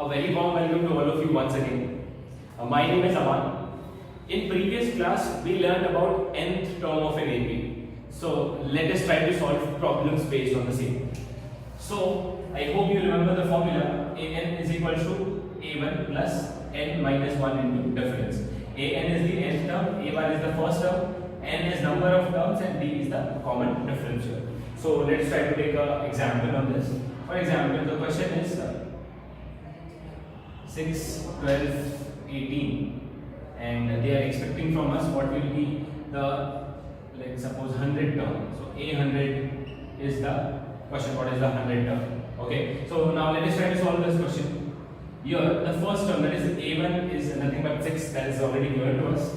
A very warm welcome to all of you once again. My name is Aman. In previous class, we learned about nth term of an AP. So let us try to solve problems based on the same. So I hope you remember the formula. An is equal to A1 plus n minus 1 into difference. An is the nth term, A1 is the first term, n is number of terms, and d is the common difference here. So let's try to take an example on this. For example, the question is 6, 12, 18, and they are expecting from us what will be the, let's suppose, 100 term. So A100 is the question. What is the 100 term? Okay. So now let us try to solve this question. Here, the first term, that is A1, is nothing but 6. That is already given to us.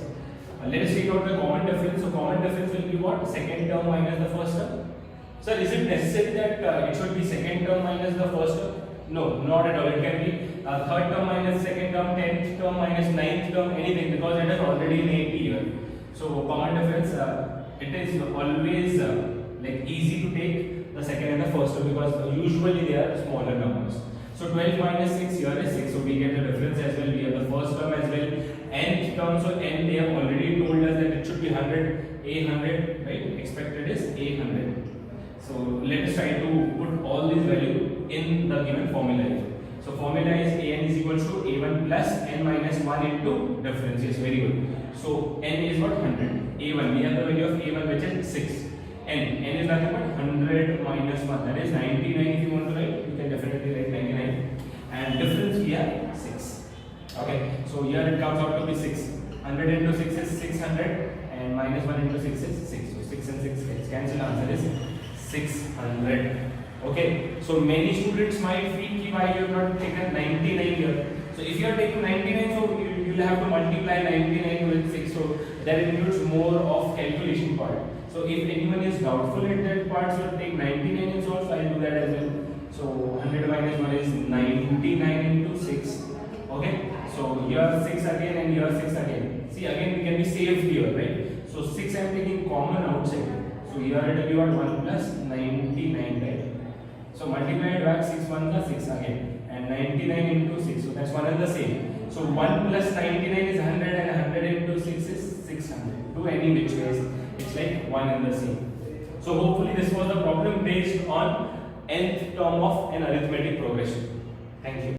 Let us take out the common difference. So common difference will be what? Second term minus the first term. So is it necessary that it should be second term minus the first term? No, not at all. It can be third term minus second term, 10th term minus 9th term, anything, because it is already in AP here. So common difference, it is always like easy to take the second and the first term because usually they are smaller numbers. So 12 minus 6 here is 6. So we get the difference as well. We have the first term as well. Nth term, so n they have already told us that it should be 100, A100, right? Expected is A100. So let us try to put all these values in the given formula. So formula is An is equal to A1 plus n minus 1 into difference. Yes, very good. So n is what? 100. A1, we have the value of A1 which is 6. N is nothing but 100 minus 1. That is 99 if you want to write. You can definitely write 99. And difference we have 6. Okay. So here it comes out to be 6. 100 into 6 is 600 and minus 1 into 6 is 6. So 6 and 6 gets cancelled. Answer is 600. Okay, so many students might feel why you have not taken 99 here. So if you are taking 99, so you will have to multiply 99 with 6. So that includes more of calculation part. So if anyone is doubtful at that part, so take 99 and solve. So I will do that as well. So 100 minus 1 is 99 into 6. Okay, so here 6 again and here 6 again. See, again we can be saved here, right? So 6 I am taking common outside. So here it will be what? 1 plus 99, right? So multiply it back, 6 1 plus 6 again, and 99 into 6. So that's one and the same. So 1 plus 99 is 100 and 100 into 6 is 600. Do any which ways, it's like one and the same. So hopefully this was the problem based on nth term of an arithmetic progression. Thank you.